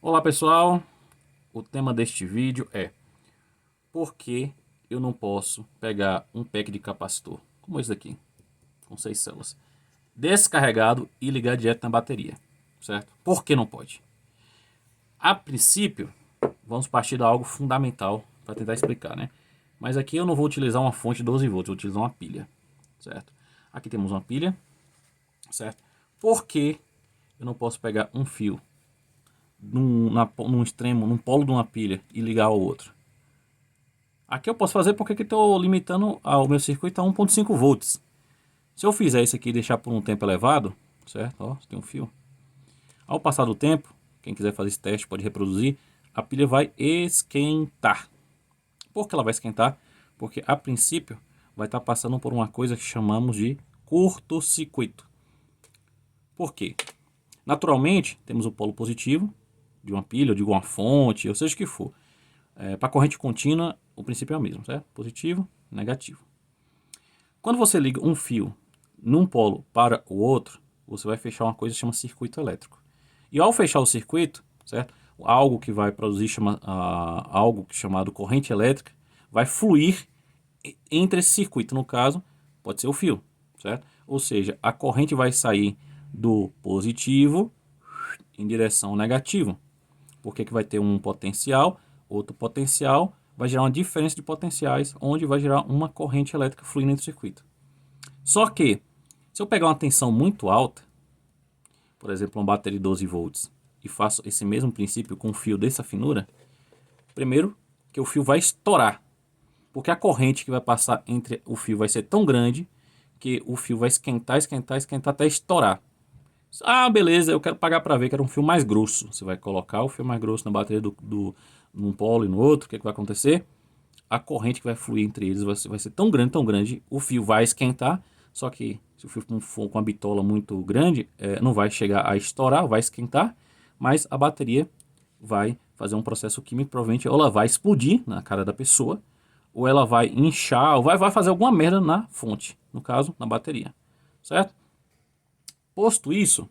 Olá pessoal, o tema deste vídeo é por que eu não posso pegar um pack de capacitor, como esse daqui, com 6 células, descarregado e ligar direto na bateria, certo? Por que não pode? A princípio, vamos partir de algo fundamental para tentar explicar, né? Mas aqui eu não vou utilizar uma fonte de 12 volts, vou utilizar uma pilha, certo? Aqui temos uma pilha, certo? Por que eu não posso pegar um fio num extremo, num polo de uma pilha e ligar ao outro? Aqui eu posso fazer porque estou limitando o meu circuito a 1.5 volts. Se eu fizer isso aqui e deixar por um tempo elevado, certo? Ó, tem um fio. Ao passar do tempo, quem quiser fazer esse teste pode reproduzir, a pilha vai esquentar. Por que ela vai esquentar? Porque a princípio vai estar passando por uma coisa que chamamos de curto-circuito. Por quê? Naturalmente, temos o polo positivo de uma pilha, ou de uma fonte, ou seja o que for. Para corrente contínua, o princípio é o mesmo, certo? Positivo, negativo. Quando você liga um fio num polo para o outro, você vai fechar uma coisa que chama circuito elétrico. E ao fechar o circuito, certo? Algo que vai produzir algo chamado corrente elétrica vai fluir entre esse circuito. No caso, pode ser o fio, certo? Ou seja, a corrente vai sair do positivo em direção ao negativo. Porque que vai ter um potencial, outro potencial, vai gerar uma diferença de potenciais, onde vai gerar uma corrente elétrica fluindo entre o circuito. Só que, se eu pegar uma tensão muito alta, por exemplo, uma bateria de 12 volts, e faço esse mesmo princípio com um fio dessa finura, primeiro que o fio vai estourar, porque a corrente que vai passar entre o fio vai ser tão grande que o fio vai esquentar, esquentar, esquentar até estourar. Ah, beleza, eu quero pagar para ver que era um fio mais grosso. Você vai colocar o fio mais grosso na bateria num polo e no outro. O que vai acontecer? A corrente que vai fluir entre eles vai ser tão grande, o fio vai esquentar. Só que se o fio for com uma bitola muito grande, não vai chegar a estourar, vai esquentar. Mas a bateria vai fazer um processo químico, provavelmente ou ela vai explodir na cara da pessoa, ou ela vai inchar, ou vai fazer alguma merda na fonte, no caso, na bateria, certo? Posto isso,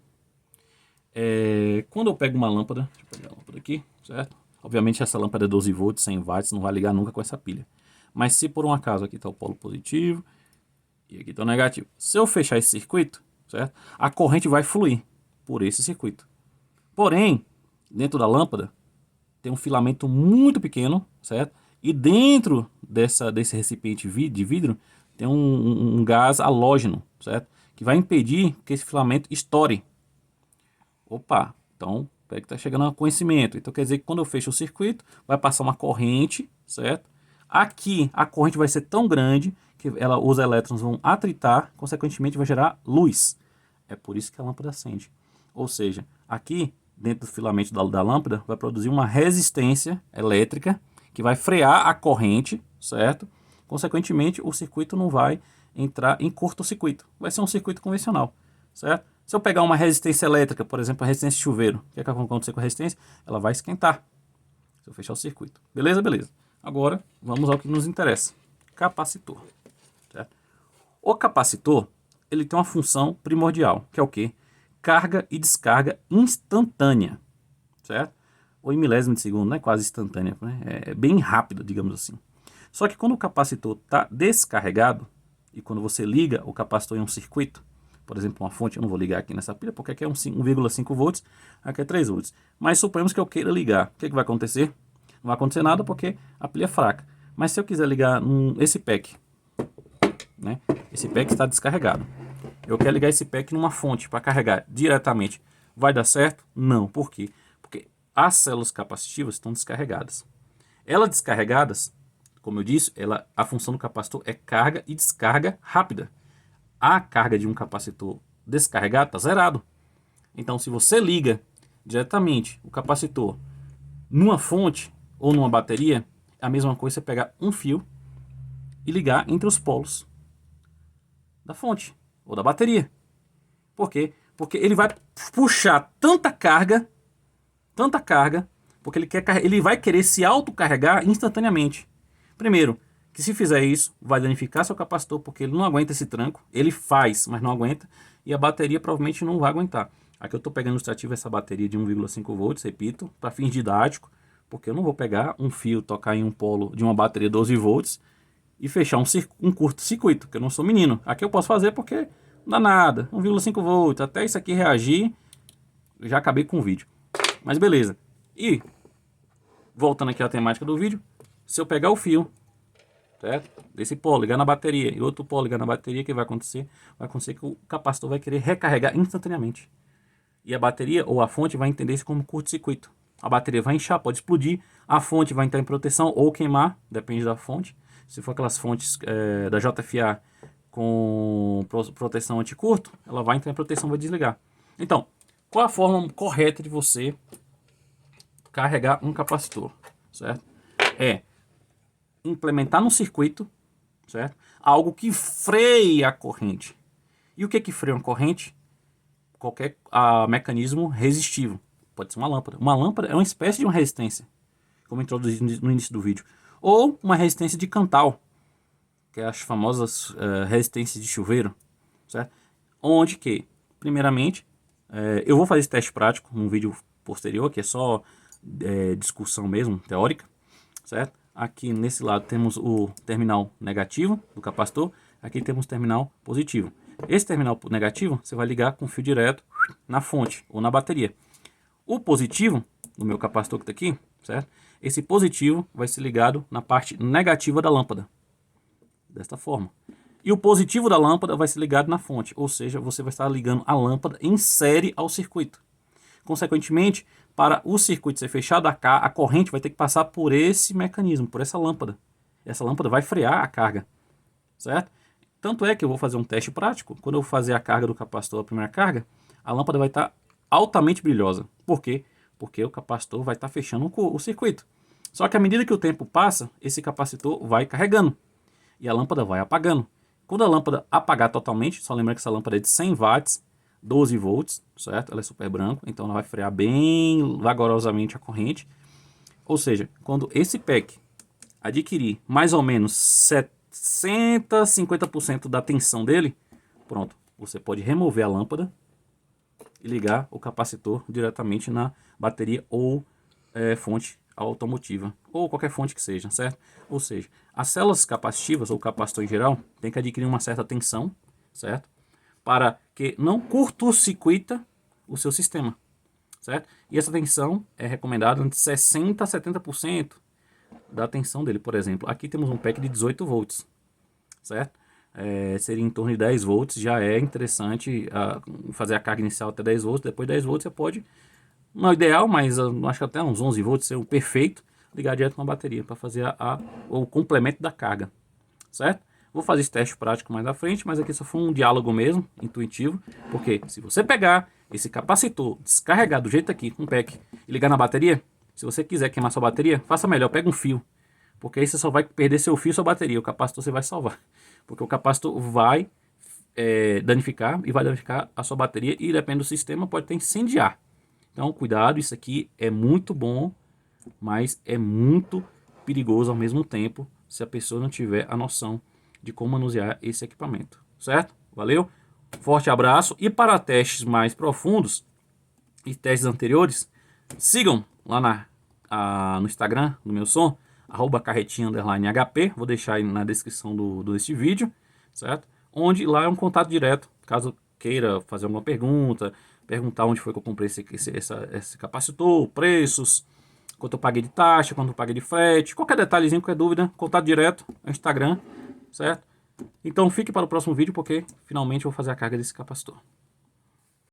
quando eu pego uma lâmpada, deixa eu pegar a lâmpada aqui, certo? Obviamente essa lâmpada é 12 volts, 100 watts, não vai ligar nunca com essa pilha. Mas se por um acaso aqui está o polo positivo e aqui está o negativo, se eu fechar esse circuito, certo? A corrente vai fluir por esse circuito. Porém, dentro da lâmpada tem um filamento muito pequeno, certo? E dentro desse recipiente de vidro tem um gás halógeno, certo? Que vai impedir que esse filamento estoure. Opa, então peraí que está chegando a conhecimento. Então quer dizer que quando eu fecho o circuito, vai passar uma corrente, certo? Aqui a corrente vai ser tão grande que os elétrons vão atritar, consequentemente vai gerar luz. É por isso que a lâmpada acende. Ou seja, aqui dentro do filamento da lâmpada vai produzir uma resistência elétrica que vai frear a corrente, certo? Consequentemente, o circuito não vai entrar em curto-circuito. Vai ser um circuito convencional, certo? Se eu pegar uma resistência elétrica, por exemplo, a resistência de chuveiro, o que vai acontecer com a resistência? Ela vai esquentar. Se eu fechar o circuito. Beleza? Beleza. Agora, vamos ao que nos interessa. Capacitor. Certo? O capacitor, ele tem uma função primordial, que é o quê? Carga e descarga instantânea. Certo? Ou em milésimo de segundo, não é quase instantânea, né? É bem rápido, digamos assim. Só que quando o capacitor está descarregado, e quando você liga o capacitor em um circuito, por exemplo, uma fonte, eu não vou ligar aqui nessa pilha, porque aqui é 1,5 volts, aqui é 3 volts. Mas suponhamos que eu queira ligar. O que vai acontecer? Não vai acontecer nada porque a pilha é fraca. Mas se eu quiser ligar esse pack, né? Esse pack está descarregado. Eu quero ligar esse pack numa fonte para carregar diretamente. Vai dar certo? Não. Por quê? Porque as células capacitivas estão descarregadas. Elas descarregadas, como eu disse, a função do capacitor é carga e descarga rápida. A carga de um capacitor descarregado está zerado. Então, se você liga diretamente o capacitor numa fonte ou numa bateria, é a mesma coisa você pegar um fio e ligar entre os polos da fonte ou da bateria. Por quê? Porque ele vai puxar tanta carga, porque ele vai querer se autocarregar instantaneamente. Primeiro, que se fizer isso, vai danificar seu capacitor, porque ele não aguenta esse tranco. Ele faz, mas não aguenta. E a bateria provavelmente não vai aguentar. Aqui eu estou pegando ilustrativo essa bateria de 1,5 volts, repito, para fins didáticos, porque eu não vou pegar um fio, tocar em um polo de uma bateria 12 volts e fechar um curto-circuito, que eu não sou menino. Aqui eu posso fazer porque não dá nada, 1,5 volts, até isso aqui reagir, eu já acabei com o vídeo. Mas beleza. E, voltando aqui à temática do vídeo, se eu pegar o fio, certo? Desse polo, ligar na bateria, e outro polo ligar na bateria, o que vai acontecer? Vai acontecer que o capacitor vai querer recarregar instantaneamente. E a bateria ou a fonte vai entender isso como curto-circuito. A bateria vai inchar, pode explodir, a fonte vai entrar em proteção ou queimar, depende da fonte. Se for aquelas fontes da JFA com proteção anticurto, ela vai entrar em proteção e vai desligar. Então, qual a forma correta de você carregar um capacitor, certo? É implementar no circuito, certo? Algo que freie a corrente. E o que freia uma corrente? Qualquer mecanismo resistivo. Pode ser uma lâmpada. Uma lâmpada é uma espécie de uma resistência, como introduzi no início do vídeo. Ou uma resistência de Cantal, que é as famosas resistências de chuveiro, certo? Onde que, primeiramente, eu vou fazer esse teste prático num vídeo posterior, que é só discussão mesmo, teórica, certo? Aqui nesse lado temos o terminal negativo do capacitor, aqui temos o terminal positivo. Esse terminal negativo você vai ligar com fio direto na fonte ou na bateria. O positivo, no meu capacitor que está aqui, certo? Esse positivo vai ser ligado na parte negativa da lâmpada, desta forma. E o positivo da lâmpada vai ser ligado na fonte, ou seja, você vai estar ligando a lâmpada em série ao circuito. Consequentemente, para o circuito ser fechado, a corrente vai ter que passar por esse mecanismo, por essa lâmpada. Essa lâmpada vai frear a carga, certo? Tanto é que eu vou fazer um teste prático. Quando eu fazer a carga do capacitor, a primeira carga, a lâmpada vai estar altamente brilhosa. Por quê? Porque o capacitor vai estar fechando o circuito. Só que à medida que o tempo passa, esse capacitor vai carregando e a lâmpada vai apagando. Quando a lâmpada apagar totalmente, só lembrar que essa lâmpada é de 100 watts, 12 volts, certo? Ela é super branca, então ela vai frear bem vagarosamente a corrente. Ou seja, quando esse pack adquirir mais ou menos 60, 50% da tensão dele, pronto, você pode remover a lâmpada e ligar o capacitor diretamente na bateria ou fonte automotiva, ou qualquer fonte que seja, certo? Ou seja, as células capacitivas, ou capacitor em geral, tem que adquirir uma certa tensão, certo? Para que não curto-circuita o seu sistema, certo? E essa tensão é recomendada entre 60% a 70% da tensão dele. Por exemplo, aqui temos um pack de 18 volts, certo? Seria em torno de 10 volts, já é interessante fazer a carga inicial até 10 volts, depois de 10 volts você pode, não é ideal, mas acho que até uns 11 volts é o perfeito, ligar direto na bateria para fazer o complemento da carga, certo? Vou fazer esse teste prático mais à frente, mas aqui só foi um diálogo mesmo, intuitivo, porque se você pegar esse capacitor, descarregar do jeito aqui, um pack, e ligar na bateria, se você quiser queimar sua bateria, faça melhor, pega um fio, porque aí você só vai perder seu fio e sua bateria, o capacitor você vai salvar, porque o capacitor vai danificar e vai danificar a sua bateria e depende do sistema, pode até incendiar. Então cuidado, isso aqui é muito bom, mas é muito perigoso ao mesmo tempo, se a pessoa não tiver a noção de como manusear esse equipamento, certo? Valeu? Forte abraço e para testes mais profundos e testes anteriores, sigam lá no Instagram do meu som, @carretinha_HP, vou deixar aí na descrição deste vídeo, certo? Onde lá é um contato direto, caso queira fazer alguma pergunta, perguntar onde foi que eu comprei esse capacitor, preços, quanto eu paguei de taxa, quanto eu paguei de frete, qualquer detalhezinho, qualquer dúvida, contato direto no Instagram, certo? Então fique para o próximo vídeo porque finalmente eu vou fazer a carga desse capacitor.